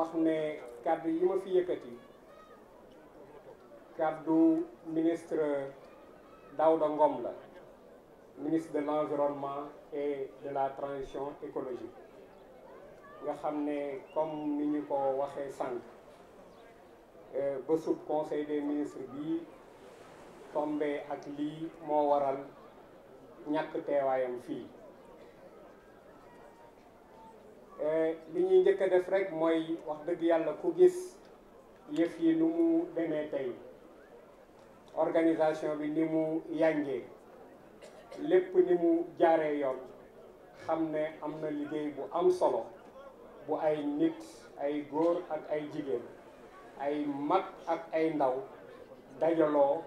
wax ne kàddu yi ma fi yëkkati kàddu ministre Daouda Ngom la, ministre de l'environnement et de la transition écologique nga xam ne comme ni ñu ko waxee sànq bésub conseil des ministres bi tombé ak lii moo waral ñàkk teewaayam fii. li ñuy njëkk a def rek mooy wax dëgg yàlla ku gis yëf yi nu mu demee tey, organisation bi ni mu yànjee, lépp ni mu jaaree yoon, xam ne am na liggéey bu am solo bu ay nit, ay góor ak ay jigéen, ay mag ak ay ndaw dajaloo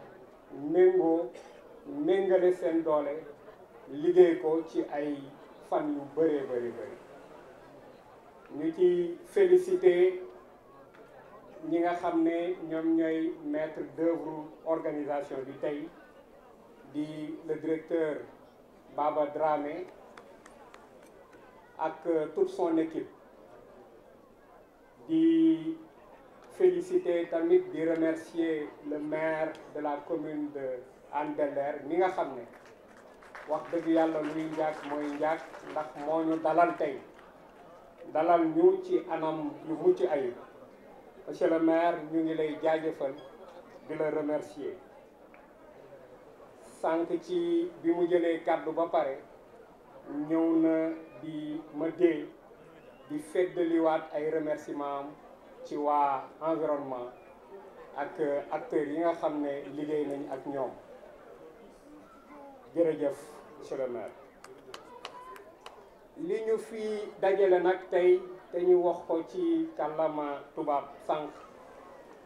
méngale seen doole liggéey ko ci ay fan yu bëree bëri. ñu ci félicité ñi nga xam ne ñoom ñooy maître d'œuvre organisation bi tey di le directeur Baba Dramé ak toute son équipe. di féliciter tamit di remercier le maire de la commune de Hann Bel-Air mi nga xam ne wax dëgg yàlla luy njaag mooy njaag, ndax moo ñu dalal tey, dalal ñu ci anam yu mucc ayib. Monsieur le maire, ñu ngi lay jaajëfal di la remercier. sànq ci bi mu jëlee kàddu ba pare ñëw na di ma dee di feddaliwaat ay remerciements am ci waa environnement ak acteurs yi nga xam ne liggéey nañ ak ñoom. jërëjëf monsieur le maire. li ñu fi dajale nag tey te ñu wax ko ci kàllaama tubaab sànq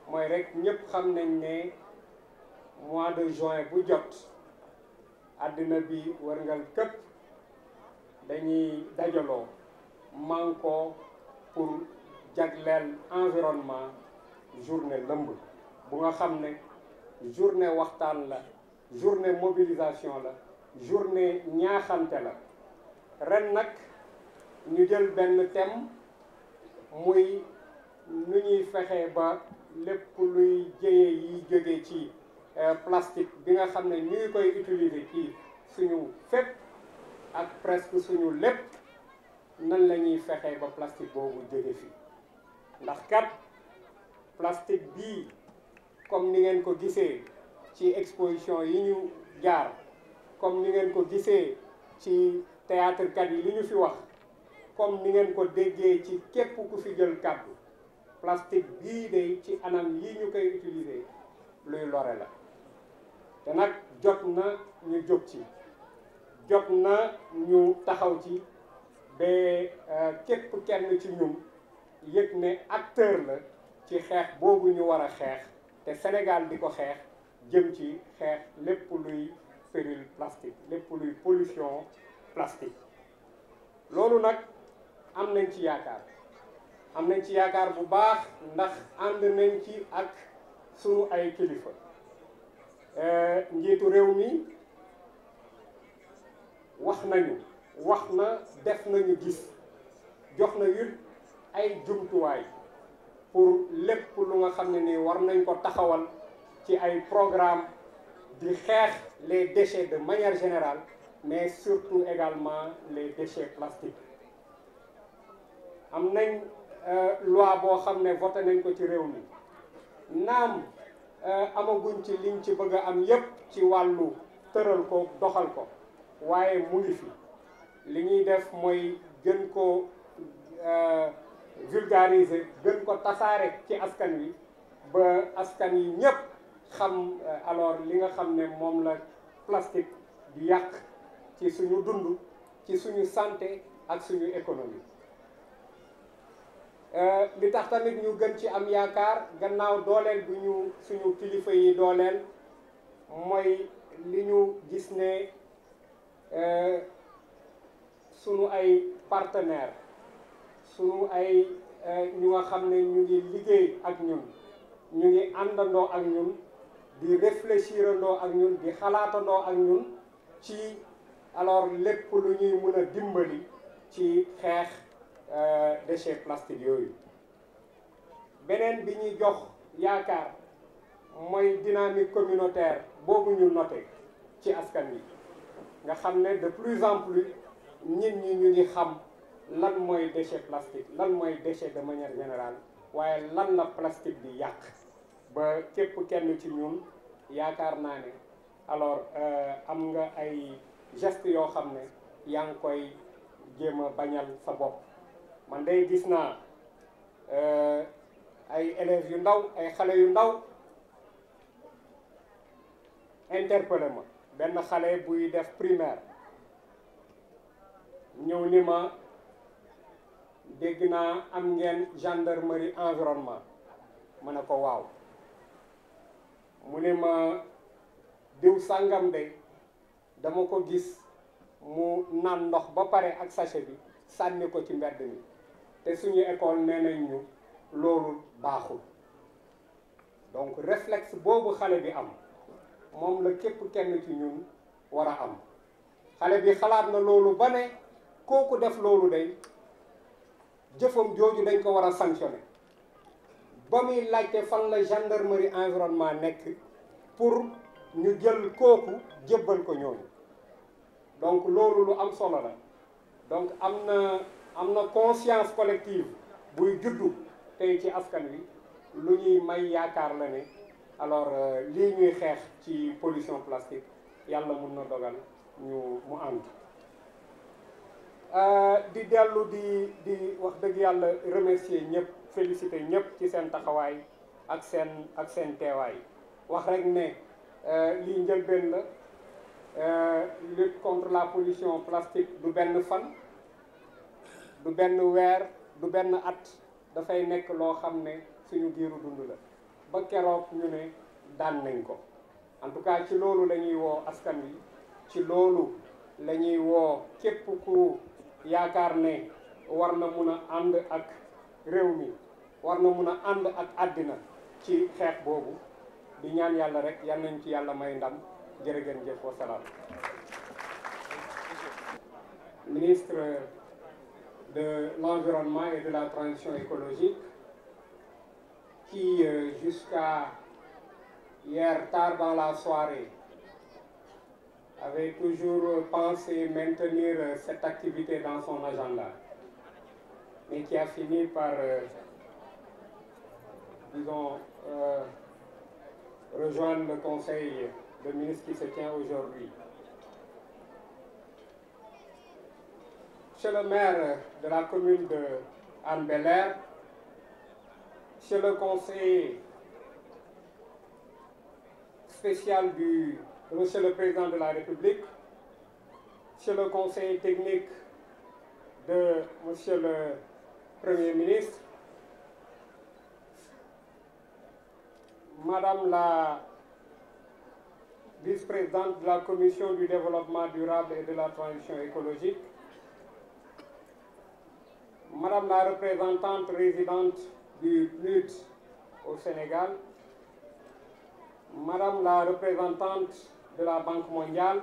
mooy rek ñëpp xam nañ ne mois de juin bu jot àddina bi wërngal këpp dañuy dajaloo manko pour jagleel environnement journée lëmb bu nga xam ne journée waxtaan la, journée mobilisation la, journée ñaaxante la. ren nag ñu jël benn thème muy nu ñuy fexe ba lépp luy jëye yi jóge ci plastique bi nga xam ne ñu ngi koy utiliser ci suñu fépp ak presque suñu lépp, nan la ñuy fexe ba plastique boobu jóge fi. ndax kat plastique bii comme ni ngeen ko gisee ci exposition yi ñu jaar, comme ni ngeen ko gisee ci théâtre kat yi li ñu fi wax, comme ni ngeen ko déggee ci képp ku fi jël kàddu, plastique bii de ci anam yi ñu koy utiliser luy lore la. te nag jot na ñu jóg ci, jot na ñu taxaw ci ba képp kenn ci ñun yëg ne acteur la ci xeex boobu ñu war a xeex, te Sénégal di ko xeex jëm ci xeex lépp luy péril plastique, lépp luy pollution plastique. loolu nag am nañ ci yaakaar bu baax, ndax ànd nañ ci ak sunu ay kilifa. njiitu réew mi wax na def nañu gis, jox na it ay jumtuwaay pour lépp lu nga xam ne ni war nañ ko taxawal ci ay programme di xeex les déchets de manière générale, mais surtout également les déchets plastiques. am nañ loi boo xam ne voté nañ ko ci réew mi, naam amaguñ ci liñ ci bëgg a am yépp ci wàllu tëral ko doxal ko, waaye mu ngi fi. li ñuy def mooy gën ko vulgariser, gën ko tasaare ci askan wi ba askan yi ñépp xam alors li nga xam ne moom la plastique di yàq ci suñu dund, ci suñu santé ak suñu économie. li tax tamit ñu gën ci am yaakaar gannaaw dooleel bu ñu suñu kilifa yi dooleel mooy li ñu gis ne suñu ay partenaires, suñu ay ñu nga xam ne ñu ngi liggéey ak ñun, ñu ngi àndandoo ak ñun, di réfléchirandoo ak ñun, di xalaatandoo ak ñun ci alors lépp lu ñuy mën a dimbali ci xeex déchets plastiques yooyu. beneen bi ñuy jox yaakaar mooy dynamique communautaire boobu ñu noté ci askan wi nga xam ne de plus en plus nit ñi ñu ngi xam lan mooy déchet plastique lan mooy déchet de manière générale waaye lan la plastique di yàq ba képp kenn ci ñun yaakaar naa ne alors am nga ay gestes yoo xam ne yaa ngi koy jéem a bañal sa bopp. man day gis naa ay élèves yu ndaw ay xale yu ndaw interpellé ma benn xale buy def primaire ñëw ni ma dégg naa am ngeen gendarmerie environnement ma ne ko waaw mu ne ma diw sàngam de dama ko gis mu naan ndox ba pare ak sachet bi sànni ko ci mbedd mi te suñu école nee nañ ñu loolu baaxul. donc réflexe boobu xale bi am moom la képp kenn ci ñun war a am. xale bi xalaat na loolu ba ne kooku def loolu day jëfam jooju dañ ko war a sanctionner ba muy laajte fan la gendarmerie environnement nekk pour ñu jël kooku jébbal ko ñooñu. donc loolu lu am solo la. donc am na conscience collective buy juddu tey ci askan wi lu ñuy may yaakaar la ne alors lii ñuy xeex ci pollution plastique yàlla mun na dogal mu ànd. di dellu di wax dëgg yàlla remercier ñëpp féliciter ñëpp ci seen taxawaay ak seen teewaay wax rek ne lii njëlbeen la. lutte contre la pollution plastique du benn fan du benn weer du benn at dafay nekk loo xam ne suñu giiru dund la ba keroog ñu ne daan nañ ko. en tout cas ci loolu la ñuy woo askan wi ci loolu la ñuy woo képp ku yaakaar ne war na mun a ànd ak réew mi war na mun a ànd ak àddina ci xeex boobu di ñaan yàlla rek yal nañ ci yàlla may ndam. jërëjëf jëf wa salaam. Ministre de l'Environnement et de la Transition écologique qui jusqu'à hier tard dans la soirée avait toujours pensé maintenir cette activité dans son agenda, mais qui a fini par rejoindre le conseil de ministre qui se tient aujourd'hui. Monsieur le maire de la commune de Hann Bel-Air, monsieur le conseiller spécial de monsieur le président de la République, monsieur le conseiller technique de monsieur le Premier ministre, madame la vice-présidente de la Commission du développement durable et de la transition écologique, madame la représentante résidente du PNUD au Sénégal, madame la représentante de la Banque mondiale,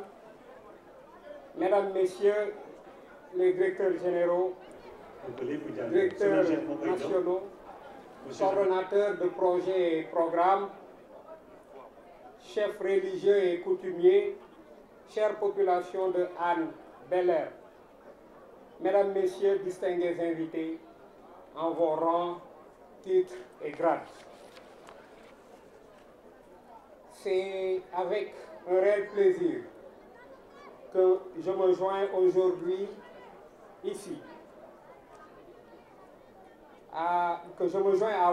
mesdames, messieurs les directeurs généraux, directeurs nationaux, coordonnateurs de projets et programmes, chefs religieux et coutumiers, chère population de Hann Bel-Air, mesdames, messieurs, distingués invités, en vos rangs, titres et grades. C'est avec un réel plaisir que je me joins aujourd'hui ici, à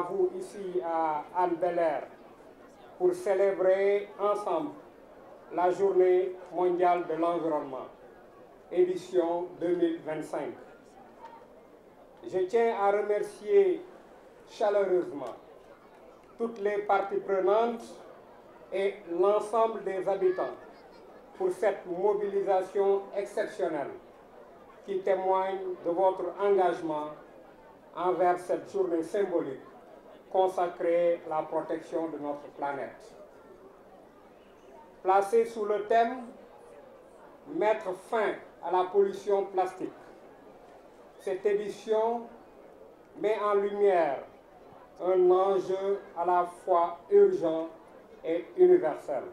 vous ici à Hann Bel-Air pour célébrer ensemble la Journée mondiale de l'environnement, édition 2025. Je tiens à remercier chaleureusement toutes les parties prenantes et l'ensemble des habitants pour cette mobilisation exceptionnelle qui témoigne de votre engagement envers cette journée symbolique consacrée à la protection de notre planète. Placée sous le thème « Mettre fin à la pollution plastique », cette édition met en lumière un enjeu à la fois urgent et universel.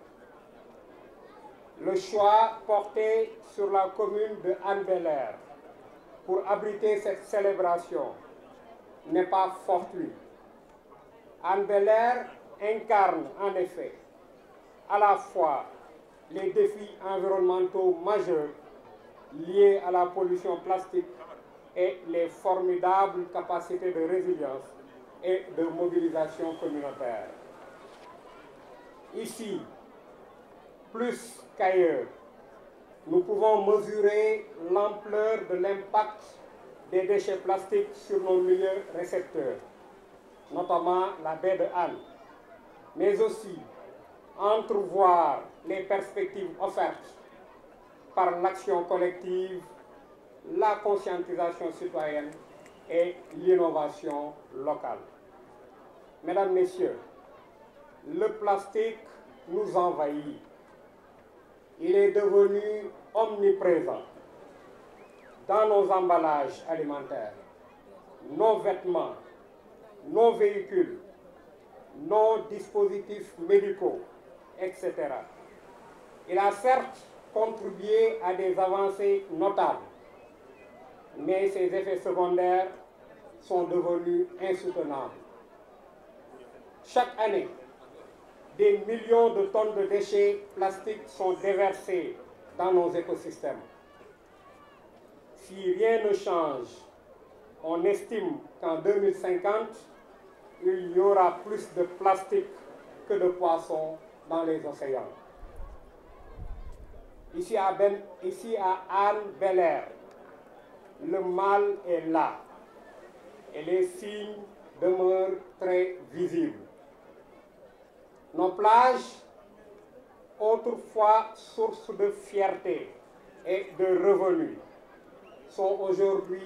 Le choix porté sur la commune de Hann Bel-Air pour abriter cette célébration n'est pas fortuit. Hann Bel-Air incarne en effet à la fois les défis environnementaux majeurs liés à la pollution plastique et les formidables capacités de résilience et de mobilisation communautaire. Ici, plus qu'ailleurs, nous pouvons mesurer l'ampleur de l'impact des déchets plastiques sur nos milieux récepteurs, notamment la baie de Hann, mais aussi entrevoir les perspectives offertes par l'action collective, la conscientisation citoyenne et l'innovation locale. Mesdames, Messieurs, le plastique nous envahit. Il est devenu omniprésent dans nos emballages alimentaires, nos vêtements, nos véhicules, nos dispositifs médicaux, etc. Il a certes contribué à des avancées notables, mais ses effets secondaires sont devenus insoutenables. Chaque année, des millions de tonnes de déchets plastiques sont déversés dans nos écosystèmes. Si rien ne change, on estime qu'en 2050, il y aura plus de plastique que de poissons dans les océans. Ici à Hann Bel-Air, le mal est là et les signes demeurent très visibles. Nos plages, autrefois source de fierté et de revenus, sont aujourd'hui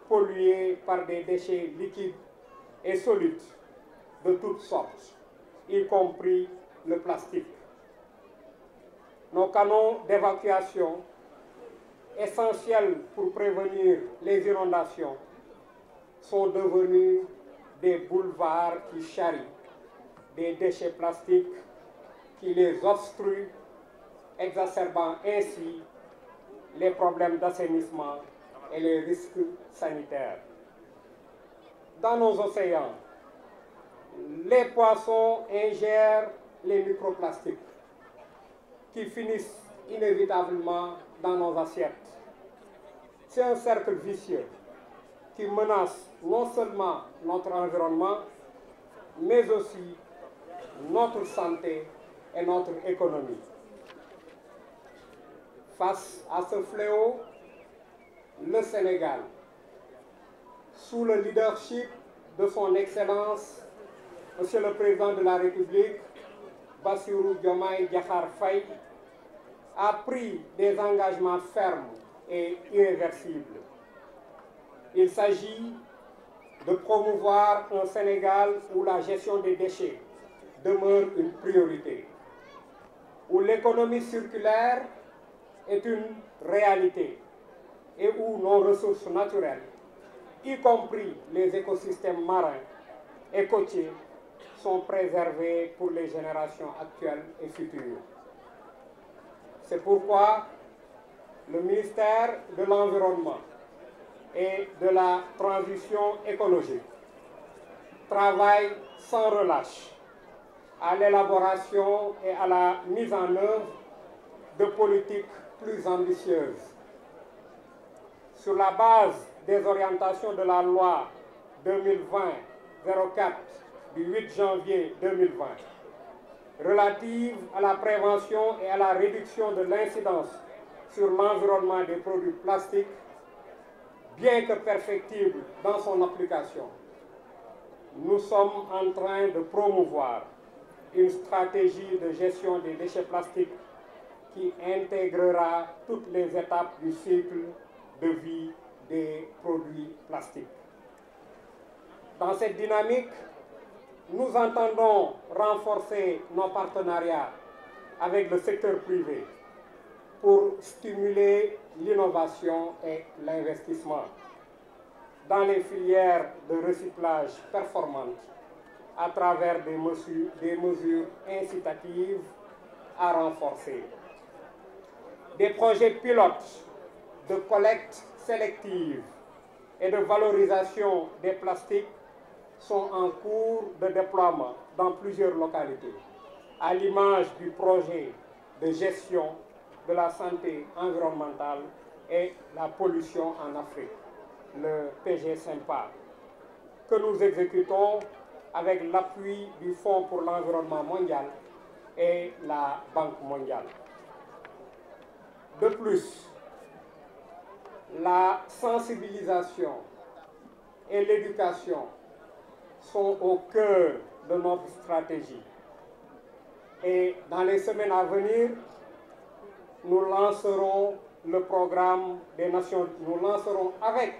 polluées par des déchets liquides et solides de toutes sortes, y compris le plastique. Nos canaux d'évacuation, essentiels pour prévenir les inondations, sont devenus des boulevards qui charrient des déchets plastiques qui les obstruent, exacerbant ainsi les problèmes d'assainissement et les risques sanitaires. Dans nos océans, les poissons ingèrent les microplastiques qui finissent inévitablement dans nos assiettes. C'est un cercle vicieux qui menace non seulement notre environnement, mais aussi notre santé et notre économie. Face à ce fléau, le Sénégal, sous le leadership de son Excellence, Monsieur le Président de la République, Bassirou Diomaye Diakhar Faye, a pris des engagements fermes et irréversibles. Il s'agit de promouvoir un Sénégal où la gestion des déchets demeure une priorité, où l'économie circulaire est une réalité et où nos ressources naturelles, y compris les écosystèmes marins et côtiers, sont préservées pour les générations actuelles et futures. C'est pourquoi le ministère de l'Environnement et de la Transition écologique travaille sans relâche à l'élaboration et à la mise en œuvre de politiques plus ambitieuses. Sur la base des orientations de la loi 2020-04 du 8 janvier 2020, relative à la prévention et à la réduction de l'incidence sur l'environnement des produits plastiques, bien que perfectible dans son application, nous sommes en train de promouvoir une stratégie de gestion des déchets plastiques qui intégrera toutes les étapes du cycle de vie des produits plastiques. Dans cette dynamique, nous entendons renforcer nos partenariats avec le secteur privé pour stimuler l'innovation et l'investissement dans les filières de recyclage performantes à travers des mesures incitatives à renforcer. Des projets pilotes de collecte sélective et de valorisation des plastiques sont en cours de déploiement dans plusieurs localités, à l'image du projet de gestion de la santé environnementale et la pollution en Afrique, le PG-SYMPA, que nous exécutons avec l'appui du Fonds pour l'environnement mondial et la Banque mondiale. De plus, la sensibilisation et l'éducation sont au cœur de notre stratégie. Et dans les semaines à venir, nous lancerons avec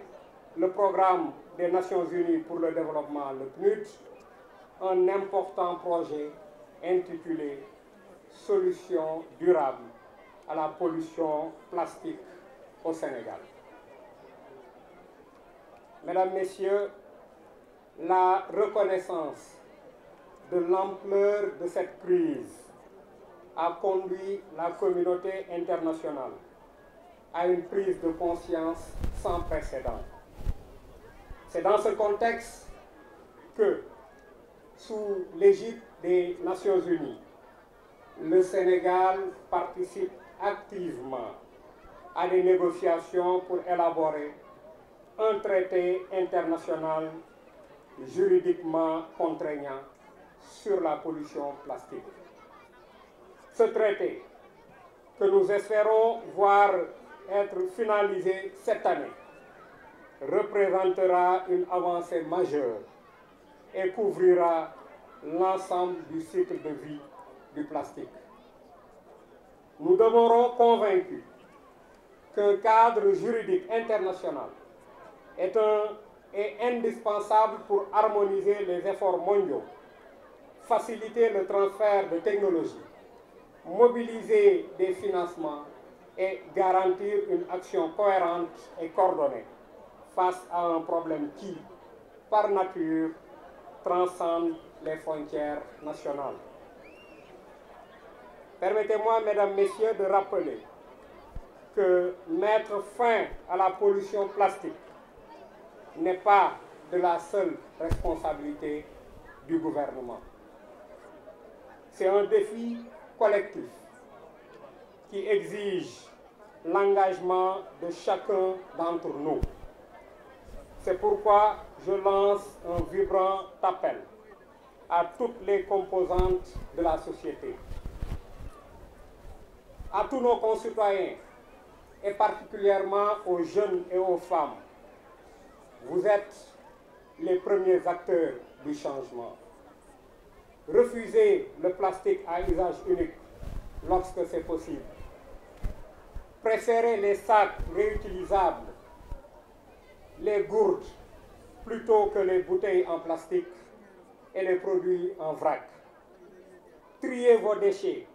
le programme des Nations Unies pour le développement, le PNUD, un important projet intitulé Solutions durables à la pollution plastique au Sénégal. Mesdames, Messieurs, la reconnaissance de l'ampleur de cette crise a conduit la communauté internationale à une prise de conscience sans précédent. C'est dans ce contexte que, sous l'égide des Nations Unies, le Sénégal participe activement à des négociations pour élaborer un traité international juridiquement contraignant sur la pollution plastique. Ce traité, que nous espérons voir être finalisé cette année, représentera une avancée majeure et couvrira l'ensemble du cycle de vie du plastique. Nous demeurons convaincus qu'un cadre juridique international est indispensable pour harmoniser les efforts mondiaux, faciliter le transfert de technologies, mobiliser des financements et garantir une action cohérente et coordonnée face à un problème qui, par nature, transcende les frontières nationales. Permettez-moi, Mesdames, Messieurs, de rappeler que mettre fin à la pollution plastique n'est pas de la seule responsabilité du gouvernement. C'est un défi collectif qui exige l'engagement de chacun d'entre nous. C'est pourquoi je lance un vibrant appel à toutes les composantes de la société, à tous nos concitoyens et particulièrement aux jeunes et aux femmes. Vous êtes les premiers acteurs du changement. Refusez le plastique à usage unique lorsque c'est possible. Préférez les sacs réutilisables, les gourdes, plutôt que les bouteilles en plastique et les produits en vrac. Triez vos déchets,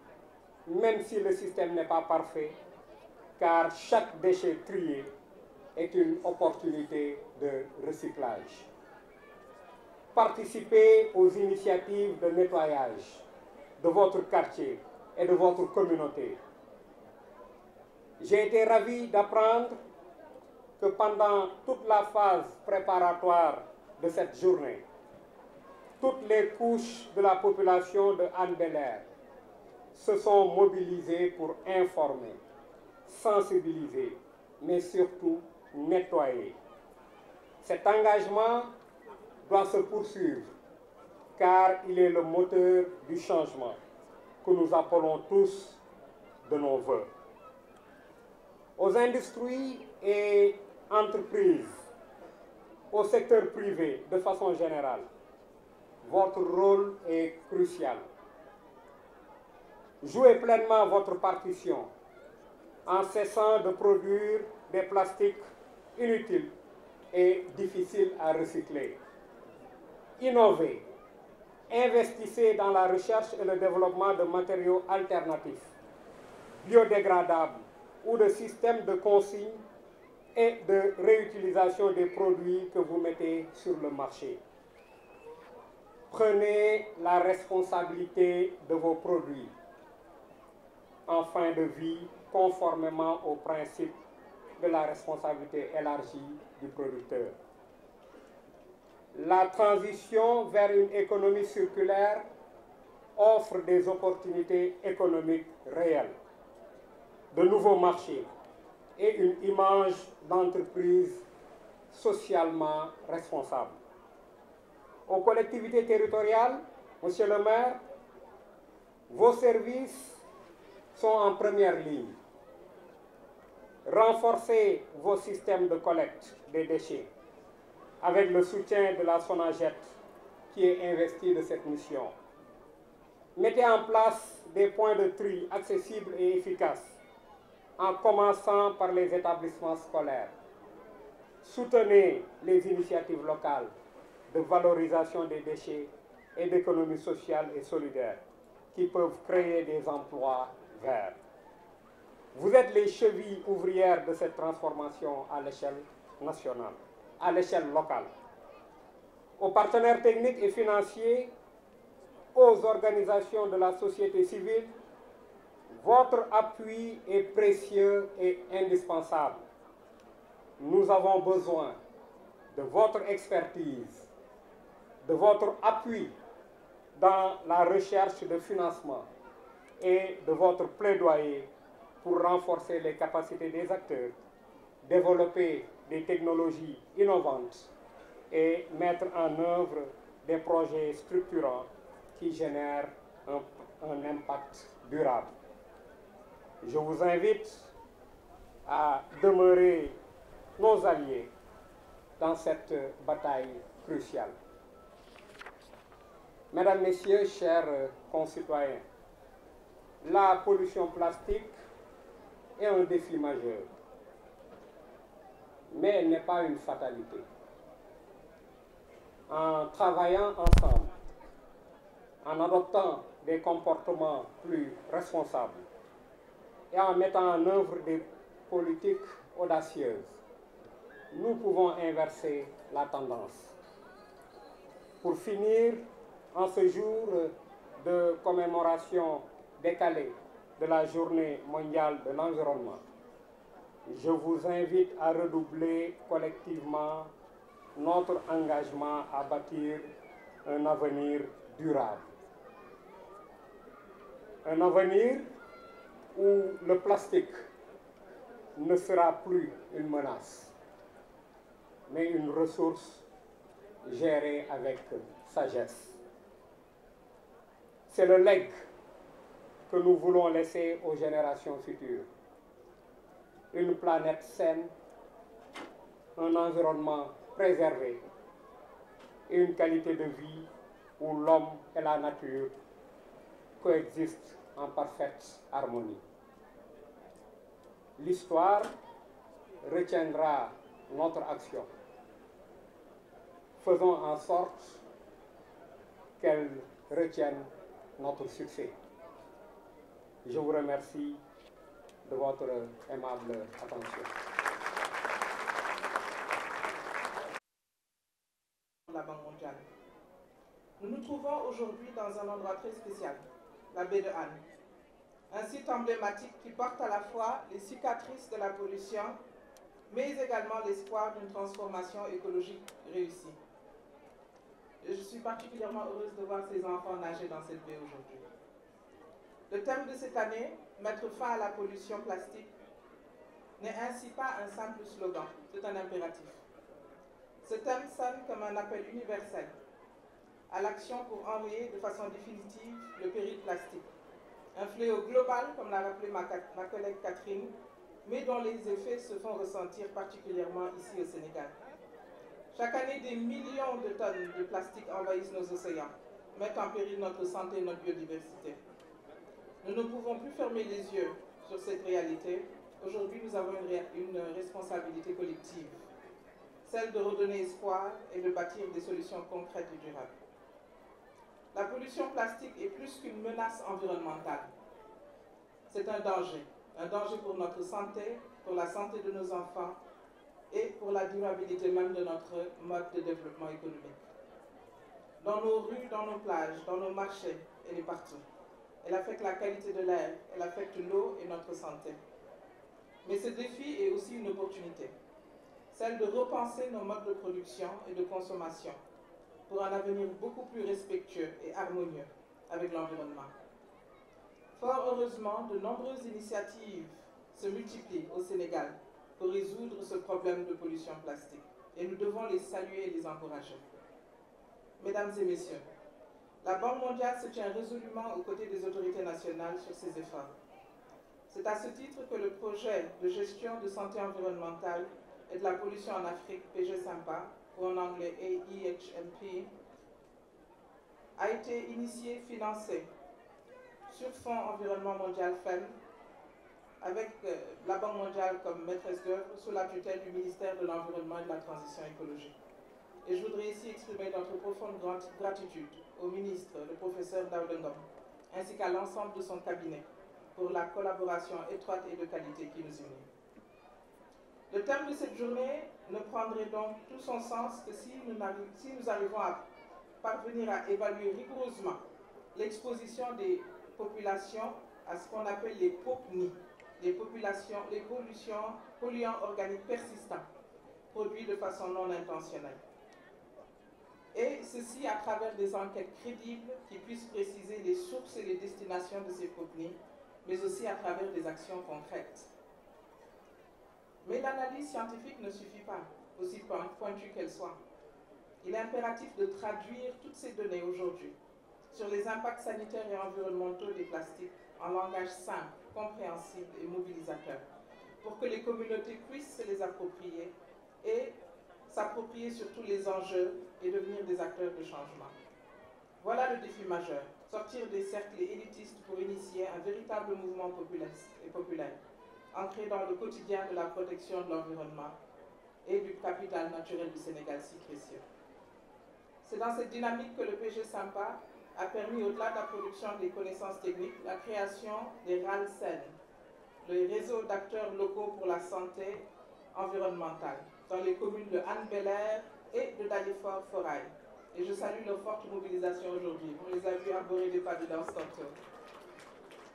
même si le système n'est pas parfait, car chaque déchet trié est une opportunité de recyclage. Participez aux initiatives de nettoyage de votre quartier et de votre communauté. J'ai été ravi d'apprendre que pendant toute la phase préparatoire de cette journée, toutes les couches de la population de Hann Bel-Air se sont mobilisées pour informer, sensibiliser, mais surtout nettoyer. Cet engagement doit se poursuivre car il est le moteur du changement que nous appelons tous de nos vœux. Aux industries et entreprises, au secteur privé de façon générale, votre rôle est crucial. Jouez pleinement votre partition en cessant de produire des plastiques inutiles et difficiles à recycler. Innovez, investissez dans la recherche et le développement de matériaux alternatifs, biodégradables ou de systèmes de consigne et de réutilisation des produits que vous mettez sur le marché. Prenez la responsabilité de vos produits en fin de vie, conformément au principe de la responsabilité élargie du producteur. La transition vers une économie circulaire offre des opportunités économiques réelles, de nouveaux marchés et une image d'entreprise socialement responsable. Aux collectivités territoriales, Monsieur le maire, vos services sont en première ligne. Renforcez vos systèmes de collecte des déchets avec le soutien de la SONAGED qui est investie de cette mission. Mettez en place des points de tri accessibles et efficaces en commençant par les établissements scolaires. Soutenez les initiatives locales de valorisation des déchets et d'économie sociale et solidaire qui peuvent créer des emplois verts. Vous êtes les chevilles ouvrières de cette transformation à l'échelle nationale, à l'échelle locale. Aux partenaires techniques et financiers, aux organisations de la société civile, votre appui est précieux et indispensable. Nous avons besoin de votre expertise, de votre appui dans la recherche de financement et de votre plaidoyer pour renforcer les capacités des acteurs, développer des technologies innovantes et mettre en œuvre des projets structurants qui génèrent un impact durable. Je vous invite à demeurer nos alliés dans cette bataille cruciale. Mesdames, Messieurs, chers concitoyens, la pollution plastique est un défi majeur, mais elle n'est pas une fatalité. En travaillant ensemble, en adoptant des comportements plus responsables et en mettant en œuvre des politiques audacieuses, nous pouvons inverser la tendance. Pour finir, en ce jour de commémoration décalée de la Journée mondiale de l'environnement, je vous invite à redoubler collectivement notre engagement à bâtir un avenir durable. Un avenir où le plastique ne sera plus une menace, mais une ressource gérée avec sagesse. C'est le legs que nous voulons laisser aux générations futures. Une planète saine, un environnement préservé et une qualité de vie où l'homme et la nature coexistent en parfaite harmonie. L'histoire retiendra notre action. Faisons en sorte qu'elle retienne notre succès. Je vous remercie de votre aimable attention. La Banque mondiale. Nous nous trouvons aujourd'hui dans un endroit très spécial, la baie de Han, un site emblématique qui porte à la fois les cicatrices de la pollution, mais également l'espoir d'une transformation écologique réussie. Et je suis particulièrement heureuse de voir ces enfants nager dans cette baie aujourd'hui. Le thème de cette année, mettre fin à la pollution plastique, n'est ainsi pas un simple slogan, c'est un impératif. Ce thème sonne comme un appel universel à l'action pour enrayer de façon définitive le péril plastique. Un fléau global, comme l'a rappelé ma collègue Catherine, mais dont les effets se font ressentir particulièrement ici au Sénégal. Chaque année, des millions de tonnes de plastique envahissent nos océans, mettent en péril notre santé et notre biodiversité. Nous ne pouvons plus fermer les yeux sur cette réalité. Aujourd'hui, nous avons une responsabilité collective, celle de redonner espoir et de bâtir des solutions concrètes et durables. La pollution plastique est plus qu'une menace environnementale. C'est un danger pour notre santé, pour la santé de nos enfants et pour la durabilité même de notre mode de développement économique. dans nos rues, dans nos plages, dans nos marchés, elle est partout. Elle affecte la qualité de l'air, elle affecte l'eau et notre santé. Mais ce défi est aussi une opportunité, celle de repenser nos modes de production et de consommation pour un avenir beaucoup plus respectueux et harmonieux avec l'environnement. Fort heureusement, de nombreuses initiatives se multiplient au Sénégal pour résoudre ce problème de pollution plastique et nous devons les saluer et les encourager. Mesdames et messieurs, la Banque mondiale se tient résolument aux côtés des autorités nationales sur ces efforts. C'est à ce titre que le projet de gestion de santé environnementale et de la pollution en Afrique, PG-SAMPA, ou en anglais AEHMP, a été initié, financé sur Fonds Environnement Mondial FEM, avec la Banque mondiale comme maîtresse d'œuvre, sous la tutelle du ministère de l'Environnement et de la Transition écologique. Et je voudrais ici exprimer notre profonde gratitude au ministre, le professeur Daouda Ngom, ainsi qu'à l'ensemble de son cabinet, pour la collaboration étroite et de qualité qui nous unit. Le thème de cette journée ne prendrait donc tout son sens que si nous arrivons à parvenir à évaluer rigoureusement l'exposition des populations à ce qu'on appelle les POPNI, les polluants organiques persistants, produits de façon non intentionnelle. Et ceci à travers des enquêtes crédibles qui puissent préciser les sources et les destinations de ces POPNI, mais aussi à travers des actions concrètes. Mais l'analyse scientifique ne suffit pas, aussi pointue qu'elle soit. Il est impératif de traduire toutes ces données aujourd'hui sur les impacts sanitaires et environnementaux des plastiques en langage simple, compréhensible et mobilisateur, pour que les communautés puissent se les approprier et s'approprier surtout les enjeux et devenir des acteurs de changement. Voilà le défi majeur, sortir des cercles élitistes pour initier un véritable mouvement populaire, ancré dans le quotidien de la protection de l'environnement et du capital naturel du Sénégal si précieux. C'est dans cette dynamique que le PG-SAMPA a permis, au-delà de la production des connaissances techniques, la création des RALSEN, le réseau d'acteurs locaux pour la santé environnementale, dans les communes de Anne-Belair et de Dalifort-Forail. Et je salue leur forte mobilisation aujourd'hui. On les a vus arborer des pas de danse tantôt.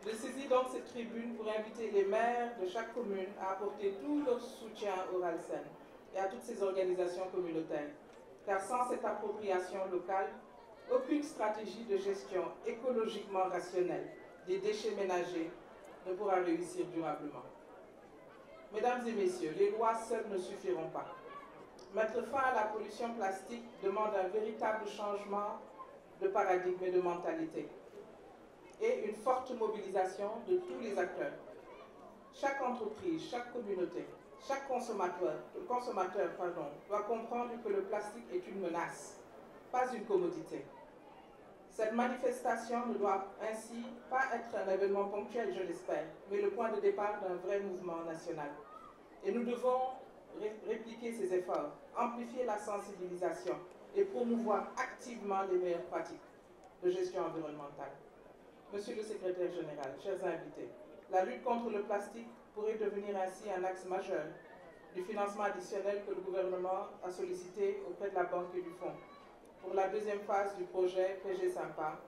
Je saisis donc cette tribune pour inviter les maires de chaque commune à apporter tout leur soutien au RALSEN et à toutes ces organisations communautaires. Car sans cette appropriation locale, aucune stratégie de gestion écologiquement rationnelle des déchets ménagers ne pourra réussir durablement. Mesdames et messieurs, les lois seules ne suffiront pas. Mettre fin à la pollution plastique demande un véritable changement de paradigme et de mentalité et une forte mobilisation de tous les acteurs. Chaque entreprise, chaque communauté, chaque consommateur doit comprendre que le plastique est une menace, pas une commodité. Cette manifestation ne doit ainsi pas être un événement ponctuel, je l'espère, mais le point de départ d'un vrai mouvement national. Et nous devons répliquer ces efforts, amplifier la sensibilisation et promouvoir activement les meilleures pratiques de gestion environnementale. Monsieur le secrétaire général, chers invités, la lutte contre le plastique pourrait devenir ainsi un axe majeur du financement additionnel que le gouvernement a sollicité auprès de la Banque et du Fonds pour la deuxième phase du projet PG-SAMPA,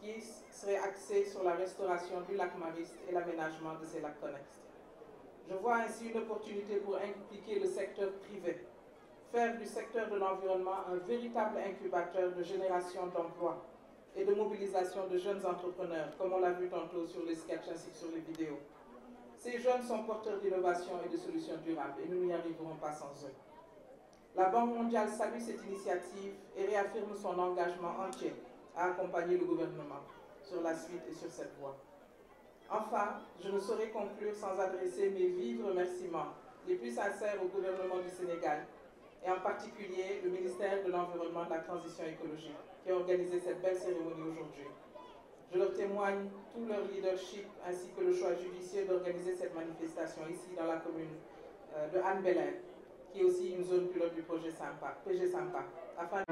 qui serait axé sur la restauration du lac Mariste et l'aménagement de ses lacs connexes. Je vois ainsi une opportunité pour impliquer le secteur privé, faire du secteur de l'environnement un véritable incubateur de génération d'emplois et de mobilisation de jeunes entrepreneurs, comme on l'a vu tantôt sur les sketchs ainsi que sur les vidéos. Ces jeunes sont porteurs d'innovation et de solutions durables et nous n'y arriverons pas sans eux. La Banque mondiale salue cette initiative et réaffirme son engagement entier à accompagner le gouvernement sur la suite et sur cette voie. Enfin, je ne saurais conclure sans adresser mes vifs remerciements les plus sincères au gouvernement du Sénégal et en particulier le ministère de l'Environnement et de la Transition écologique qui a organisé cette belle cérémonie aujourd'hui. Je leur témoigne tout leur leadership ainsi que le choix judicieux d'organiser cette manifestation ici dans la commune de Anne-Belair, qui est aussi une zone pilote du projet PG-SAMPA, afin